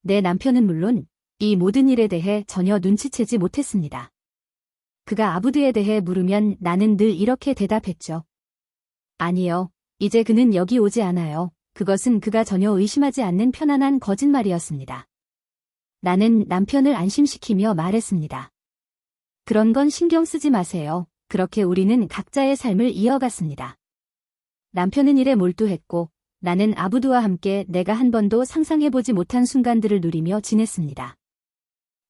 내 남편은 물론 이 모든 일에 대해 전혀 눈치채지 못했습니다. 그가 아부두에 대해 물으면 나는 늘 이렇게 대답했죠. 아니요. 이제 그는 여기 오지 않아요. 그것은 그가 전혀 의심하지 않는 편안한 거짓말이었습니다. 나는 남편을 안심시키며 말했습니다. 그런 건 신경 쓰지 마세요. 그렇게 우리는 각자의 삶을 이어갔습니다. 남편은 일에 몰두했고 나는 아부두와 함께 내가 한 번도 상상해보지 못한 순간들을 누리며 지냈습니다.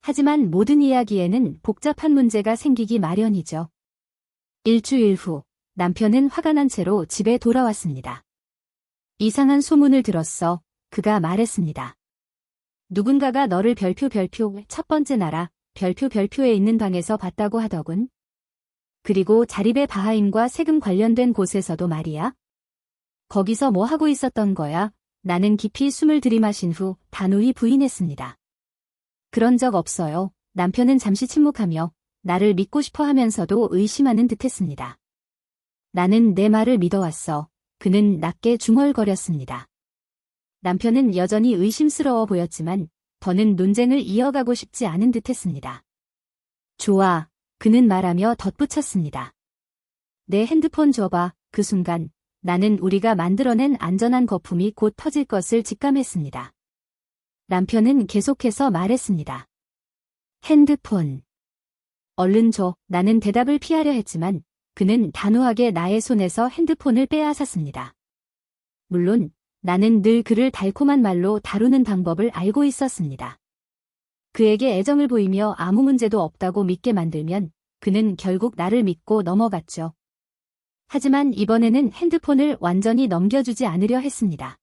하지만 모든 이야기에는 복잡한 문제가 생기기 마련이죠. 일주일 후 남편은 화가 난 채로 집에 돌아왔습니다. 이상한 소문을 들었어. 그가 말했습니다. 누군가가 너를 별표 첫 번째 나라 별표에 있는 방에서 봤다고 하더군. 그리고 자립의 바하임과 세금 관련된 곳에서도 말이야. 거기서 뭐 하고 있었던 거야? 나는 깊이 숨을 들이마신 후 단호히 부인했습니다. 그런 적 없어요. 남편은 잠시 침묵하며 나를 믿고 싶어 하면서도 의심하는 듯했습니다. 나는 내 말을 믿어왔어. 그는 낮게 중얼거렸습니다. 남편은 여전히 의심스러워 보였지만 더는 논쟁을 이어가고 싶지 않은 듯했습니다. 좋아, 그는 말하며 덧붙였습니다. 내 핸드폰 줘봐. 그 순간 나는 우리가 만들어낸 안전한 거품이 곧 터질 것을 직감했습니다. 남편은 계속해서 말했습니다. 핸드폰. 얼른 줘. 나는 대답을 피하려 했지만 그는 단호하게 나의 손에서 핸드폰을 빼앗았습니다. 물론 나는 늘 그를 달콤한 말로 다루는 방법을 알고 있었습니다. 그에게 애정을 보이며 아무 문제도 없다고 믿게 만들면 그는 결국 나를 믿고 넘어갔죠. 하지만 이번에는 핸드폰을 완전히 넘겨주지 않으려 했습니다.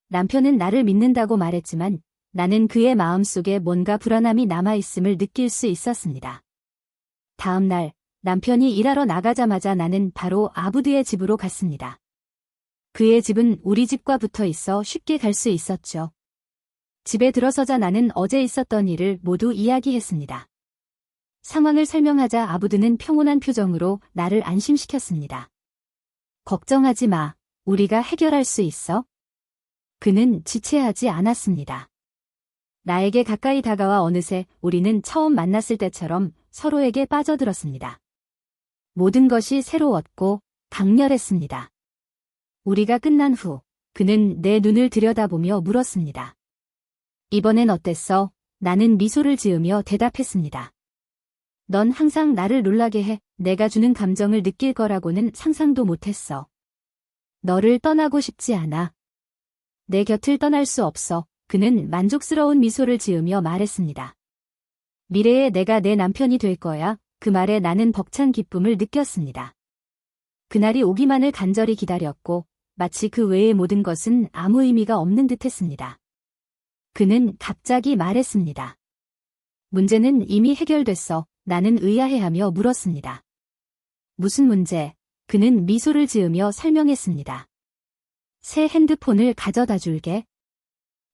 남편은 나를 믿는다고 말했지만 나는 그의 마음속에 뭔가 불안함이 남아있음을 느낄 수 있었습니다. 다음 날 남편이 일하러 나가자마자 나는 바로 아부드의 집으로 갔습니다. 그의 집은 우리 집과 붙어 있어 쉽게 갈 수 있었죠. 집에 들어서자 나는 어제 있었던 일을 모두 이야기했습니다. 상황을 설명하자 아부드는 평온한 표정으로 나를 안심시켰습니다. 걱정하지 마. 우리가 해결할 수 있어. 그는 지체하지 않았습니다. 나에게 가까이 다가와 어느새 우리는 처음 만났을 때처럼 서로에게 빠져들었습니다. 모든 것이 새로웠고 강렬했습니다. 우리가 끝난 후 그는 내 눈을 들여다보며 물었습니다. 이번엔 어땠어? 나는 미소를 지으며 대답했습니다. 넌 항상 나를 놀라게 해. 내가 주는 감정을 느낄 거라고는 상상도 못했어. 너를 떠나고 싶지 않아. 내 곁을 떠날 수 없어. 그는 만족스러운 미소를 지으며 말했습니다. 미래에 내가 내 남편이 될 거야. 그 말에 나는 벅찬 기쁨을 느꼈습니다. 그날이 오기만을 간절히 기다렸고 마치 그 외의 모든 것은 아무 의미가 없는 듯했습니다. 그는 갑자기 말했습니다. 문제는 이미 해결됐어. 나는 의아해하며 물었습니다. 무슨 문제? 그는 미소를 지으며 설명했습니다. 새 핸드폰을 가져다 줄게.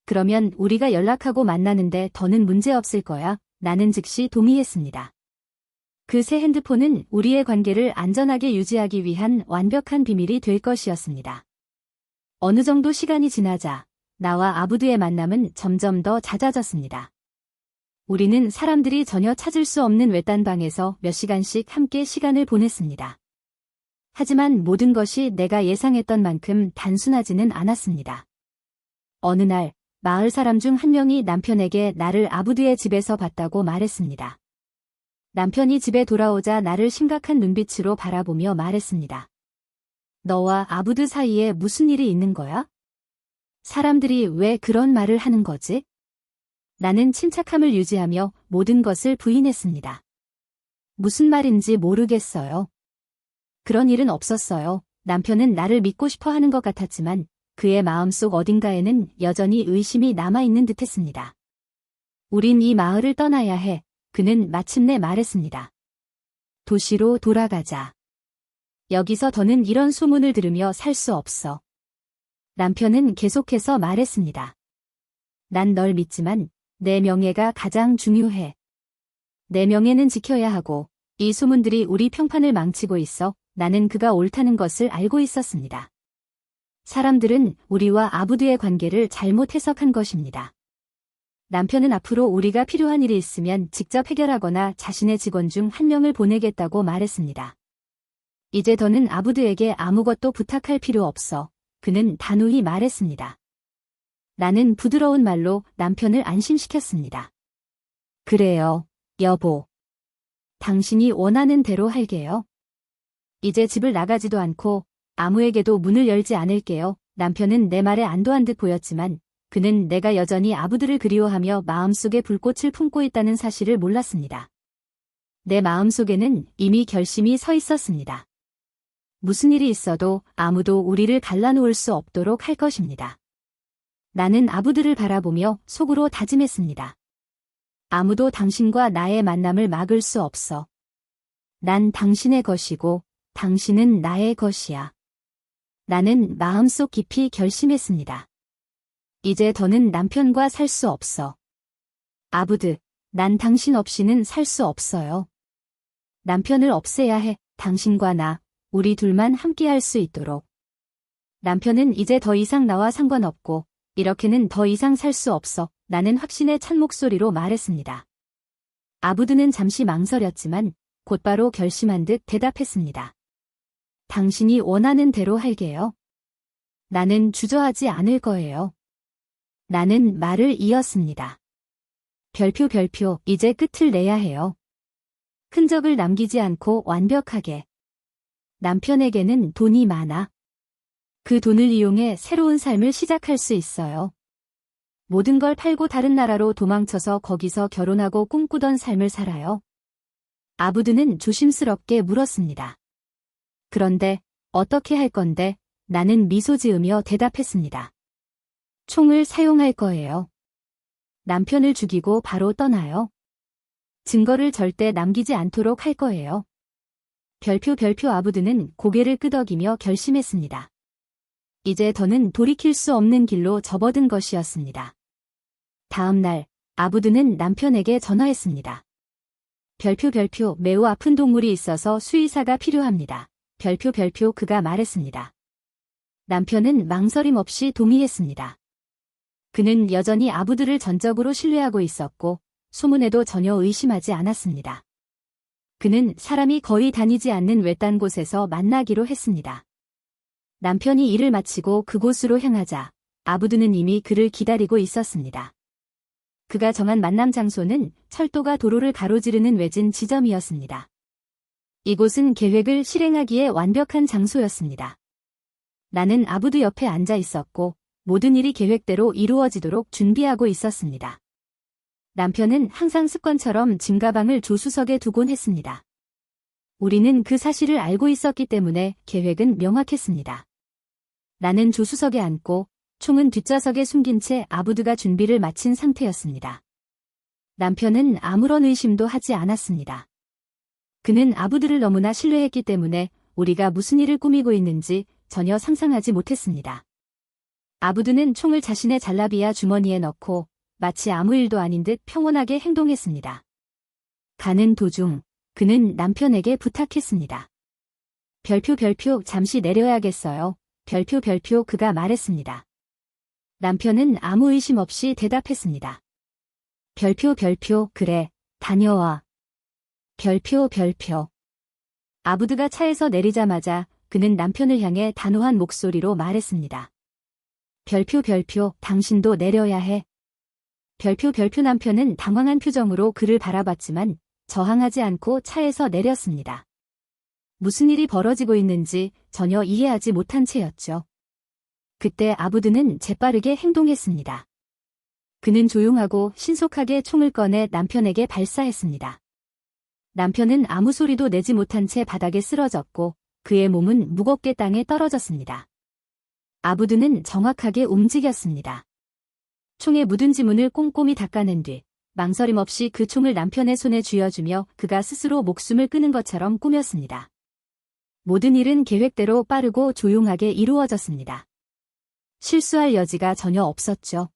그러면 우리가 연락하고 만나는데 더는 문제 없을 거야. 나는 즉시 동의했습니다. 그 새 핸드폰은 우리의 관계를 안전하게 유지하기 위한 완벽한 비밀이 될 것이었습니다. 어느 정도 시간이 지나자 나와 아부드의 만남은 점점 더 잦아졌습니다. 우리는 사람들이 전혀 찾을 수 없는 외딴 방에서 몇 시간씩 함께 시간을 보냈습니다. 하지만 모든 것이 내가 예상했던 만큼 단순하지는 않았습니다. 어느 날 마을 사람 중 한 명이 남편에게 나를 아부드의 집에서 봤다고 말했습니다. 남편이 집에 돌아오자 나를 심각한 눈빛으로 바라보며 말했습니다. 너와 아부드 사이에 무슨 일이 있는 거야? 사람들이 왜 그런 말을 하는 거지? 나는 침착함을 유지하며 모든 것을 부인했습니다. 무슨 말인지 모르겠어요. 그런 일은 없었어요. 남편은 나를 믿고 싶어 하는 것 같았지만 그의 마음속 어딘가에는 여전히 의심이 남아있는 듯했습니다. 우린 이 마을을 떠나야 해. 그는 마침내 말했습니다. 도시로 돌아가자. 여기서 더는 이런 소문을 들으며 살 수 없어. 남편은 계속해서 말했습니다. 난 널 믿지만 내 명예가 가장 중요해. 내 명예는 지켜야 하고 이 소문들이 우리 평판을 망치고 있어. 나는 그가 옳다는 것을 알고 있었습니다. 사람들은 우리와 아부드의 관계를 잘못 해석한 것입니다. 남편은 앞으로 우리가 필요한 일이 있으면 직접 해결하거나 자신의 직원 중 한 명을 보내겠다고 말했습니다. 이제 더는 아부드에게 아무것도 부탁할 필요 없어. 그는 단호히 말했습니다. 나는 부드러운 말로 남편을 안심시켰습니다. 그래요, 여보. 당신이 원하는 대로 할게요. 이제 집을 나가지도 않고 아무에게도 문을 열지 않을게요. 남편은 내 말에 안도한 듯 보였지만 그는 내가 여전히 아부드를 그리워하며 마음속에 불꽃을 품고 있다는 사실을 몰랐습니다. 내 마음속에는 이미 결심이 서 있었습니다. 무슨 일이 있어도 아무도 우리를 갈라놓을 수 없도록 할 것입니다. 나는 아부드를 바라보며 속으로 다짐했습니다. 아무도 당신과 나의 만남을 막을 수 없어. 난 당신의 것이고 당신은 나의 것이야. 나는 마음속 깊이 결심했습니다. 이제 더는 남편과 살 수 없어. 아부드, 난 당신 없이는 살 수 없어요. 남편을 없애야 해. 당신과 나, 우리 둘만 함께할 수 있도록. 남편은 이제 더 이상 나와 상관없고 이렇게는 더 이상 살 수 없어. 나는 확신에 찬 목소리로 말했습니다. 아부드는 잠시 망설였지만 곧바로 결심한 듯 대답했습니다. 당신이 원하는 대로 할게요. 나는 주저하지 않을 거예요. 나는 말을 이었습니다. 별표, 이제 끝을 내야 해요. 흔적을 남기지 않고 완벽하게. 남편에게는 돈이 많아. 그 돈을 이용해 새로운 삶을 시작할 수 있어요. 모든 걸 팔고 다른 나라로 도망쳐서 거기서 결혼하고 꿈꾸던 삶을 살아요. 아부드는 조심스럽게 물었습니다. 그런데 어떻게 할 건데? 나는 미소 지으며 대답했습니다. 총을 사용할 거예요. 남편을 죽이고 바로 떠나요. 증거를 절대 남기지 않도록 할 거예요. 별표 아부드는 고개를 끄덕이며 결심했습니다. 이제 더는 돌이킬 수 없는 길로 접어든 것이었습니다. 다음 날 아부드는 남편에게 전화했습니다. 별표 매우 아픈 동물이 있어서 수의사가 필요합니다. 별표 그가 말했습니다. 남편은 망설임 없이 동의했습니다. 그는 여전히 아부드를 전적으로 신뢰하고 있었고 소문에도 전혀 의심하지 않았습니다. 그는 사람이 거의 다니지 않는 외딴 곳에서 만나기로 했습니다. 남편이 일을 마치고 그곳으로 향하자 아부드는 이미 그를 기다리고 있었습니다. 그가 정한 만남 장소는 철도가 도로를 가로지르는 외진 지점이었습니다. 이곳은 계획을 실행하기에 완벽한 장소였습니다. 나는 아부드 옆에 앉아 있었고 모든 일이 계획대로 이루어지도록 준비하고 있었습니다. 남편은 항상 습관처럼 짐가방을 조수석에 두곤 했습니다. 우리는 그 사실을 알고 있었기 때문에 계획은 명확했습니다. 나는 조수석에 앉고 총은 뒷좌석에 숨긴 채 아부드가 준비를 마친 상태였습니다. 남편은 아무런 의심도 하지 않았습니다. 그는 아부드를 너무나 신뢰했기 때문에 우리가 무슨 일을 꾸미고 있는지 전혀 상상하지 못했습니다. 아부드는 총을 자신의 잘라비아 주머니에 넣고 마치 아무 일도 아닌 듯 평온하게 행동했습니다. 가는 도중 그는 남편에게 부탁했습니다. 별표 잠시 내려야겠어요. 별표 그가 말했습니다. 남편은 아무 의심 없이 대답했습니다. 별표 그래, 다녀와. 별표 아부드가 차에서 내리자마자 그는 남편을 향해 단호한 목소리로 말했습니다. 별표 당신도 내려야 해. 별표 남편은 당황한 표정으로 그를 바라봤지만 저항하지 않고 차에서 내렸습니다. 무슨 일이 벌어지고 있는지 전혀 이해하지 못한 채였죠. 그때 아부드는 재빠르게 행동했습니다. 그는 조용하고 신속하게 총을 꺼내 남편에게 발사했습니다. 남편은 아무 소리도 내지 못한 채 바닥에 쓰러졌고 그의 몸은 무겁게 땅에 떨어졌습니다. 아부드는 정확하게 움직였습니다. 총에 묻은 지문을 꼼꼼히 닦아낸 뒤 망설임 없이 그 총을 남편의 손에 쥐어주며 그가 스스로 목숨을 끊은 것처럼 꾸몄습니다. 모든 일은 계획대로 빠르고 조용하게 이루어졌습니다. 실수할 여지가 전혀 없었죠.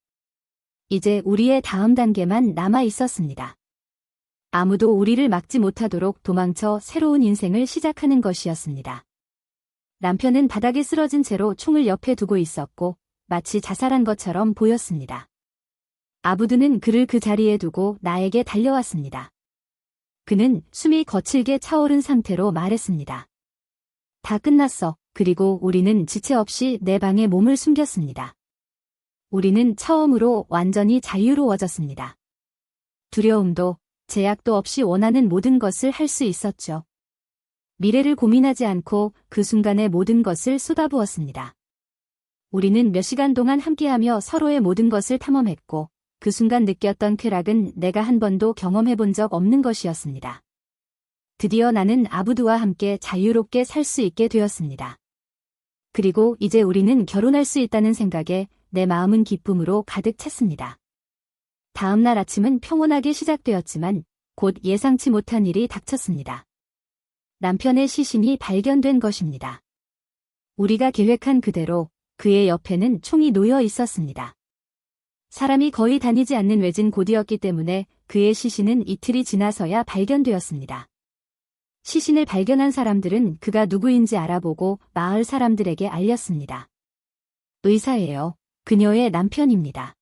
이제 우리의 다음 단계만 남아 있었습니다. 아무도 우리를 막지 못하도록 도망쳐 새로운 인생을 시작하는 것이었습니다. 남편은 바닥에 쓰러진 채로 총을 옆에 두고 있었고 마치 자살한 것처럼 보였습니다. 아부드는 그를 그 자리에 두고 나에게 달려왔습니다. 그는 숨이 거칠게 차오른 상태로 말했습니다. 다 끝났어. 그리고 우리는 지체 없이 내 방에 몸을 숨겼습니다. 우리는 처음으로 완전히 자유로워졌습니다. 두려움도 제약도 없이 원하는 모든 것을 할 수 있었죠. 미래를 고민하지 않고 그 순간에 모든 것을 쏟아부었습니다. 우리는 몇 시간 동안 함께하며 서로의 모든 것을 탐험했고 그 순간 느꼈던 쾌락은 내가 한 번도 경험해 본 적 없는 것이었습니다. 드디어 나는 아부드와 함께 자유롭게 살 수 있게 되었습니다. 그리고 이제 우리는 결혼할 수 있다는 생각에 내 마음은 기쁨으로 가득 찼습니다. 다음 날 아침은 평온하게 시작되었지만 곧 예상치 못한 일이 닥쳤습니다. 남편의 시신이 발견된 것입니다. 우리가 계획한 그대로 그의 옆에는 총이 놓여 있었습니다. 사람이 거의 다니지 않는 외진 곳이었기 때문에 그의 시신은 이틀이 지나서야 발견되었습니다. 시신을 발견한 사람들은 그가 누구인지 알아보고 마을 사람들에게 알렸습니다. 의사예요. 그녀의 남편입니다.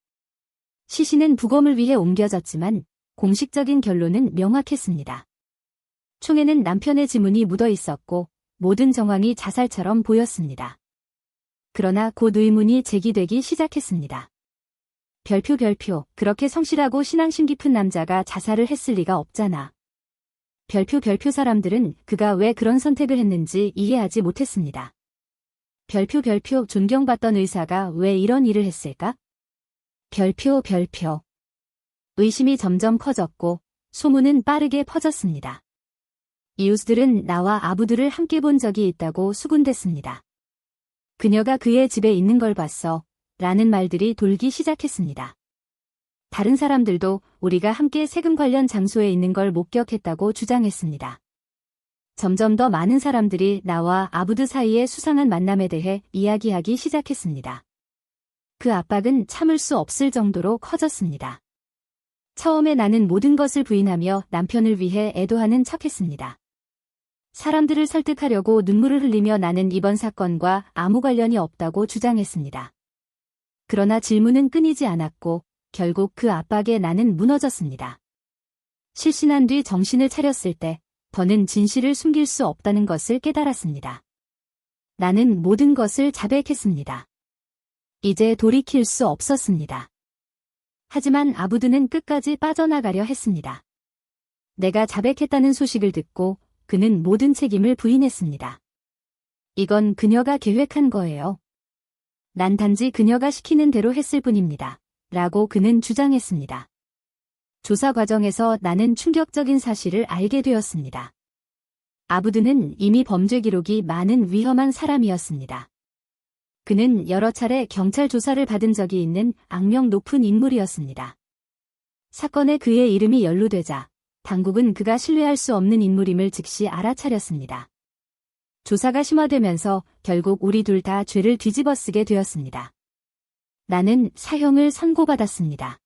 시신은 부검을 위해 옮겨졌지만 공식적인 결론은 명확했습니다. 총에는 남편의 지문이 묻어 있었고 모든 정황이 자살처럼 보였습니다. 그러나 곧 의문이 제기되기 시작했습니다. 별표, 그렇게 성실하고 신앙심 깊은 남자가 자살을 했을 리가 없잖아. 별표 사람들은 그가 왜 그런 선택을 했는지 이해하지 못했습니다. 별표, 존경받던 의사가 왜 이런 일을 했을까? 별표. 의심이 점점 커졌고 소문은 빠르게 퍼졌습니다. 이웃들은 나와 아부드를 함께 본 적이 있다고 수군댔습니다. 그녀가 그의 집에 있는 걸 봤어. 라는 말들이 돌기 시작했습니다. 다른 사람들도 우리가 함께 세금 관련 장소에 있는 걸 목격했다고 주장했습니다. 점점 더 많은 사람들이 나와 아부드 사이의 수상한 만남에 대해 이야기하기 시작했습니다. 그 압박은 참을 수 없을 정도로 커졌습니다. 처음에 나는 모든 것을 부인하며 남편을 위해 애도하는 척했습니다. 사람들을 설득하려고 눈물을 흘리며 나는 이번 사건과 아무 관련이 없다고 주장했습니다. 그러나 질문은 끊이지 않았고 결국 그 압박에 나는 무너졌습니다. 실신한 뒤 정신을 차렸을 때 더는 진실을 숨길 수 없다는 것을 깨달았습니다. 나는 모든 것을 자백했습니다. 이제 돌이킬 수 없었습니다. 하지만 아부드는 끝까지 빠져나가려 했습니다. 내가 자백했다는 소식을 듣고 그는 모든 책임을 부인했습니다. 이건 그녀가 계획한 거예요. 난 단지 그녀가 시키는 대로 했을 뿐입니다. 라고 그는 주장했습니다. 조사 과정에서 나는 충격적인 사실을 알게 되었습니다. 아부드는 이미 범죄 기록이 많은 위험한 사람이었습니다. 그는 여러 차례 경찰 조사를 받은 적이 있는 악명 높은 인물이었습니다. 사건에 그의 이름이 연루되자 당국은 그가 신뢰할 수 없는 인물임을 즉시 알아차렸습니다. 조사가 심화되면서 결국 우리 둘 다 죄를 뒤집어쓰게 되었습니다. 나는 사형을 선고받았습니다.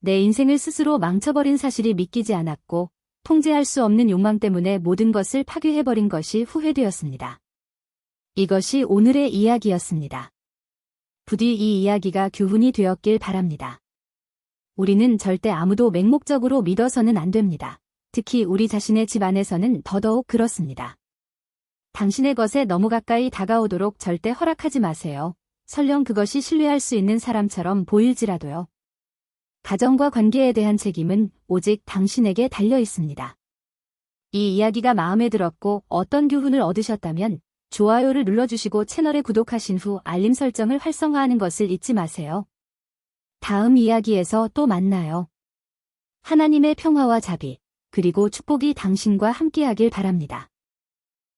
내 인생을 스스로 망쳐버린 사실이 믿기지 않았고 통제할 수 없는 욕망 때문에 모든 것을 파괴해버린 것이 후회되었습니다. 이것이 오늘의 이야기였습니다. 부디 이 이야기가 교훈이 되었길 바랍니다. 우리는 절대 아무도 맹목적으로 믿어서는 안 됩니다. 특히 우리 자신의 집 안에서는 더더욱 그렇습니다. 당신의 것에 너무 가까이 다가오도록 절대 허락하지 마세요. 설령 그것이 신뢰할 수 있는 사람처럼 보일지라도요. 가정과 관계에 대한 책임은 오직 당신에게 달려 있습니다. 이 이야기가 마음에 들었고 어떤 교훈을 얻으셨다면 좋아요를 눌러주시고 채널에 구독하신 후 알림 설정을 활성화하는 것을 잊지 마세요. 다음 이야기에서 또 만나요. 하나님의 평화와 자비, 그리고 축복이 당신과 함께하길 바랍니다.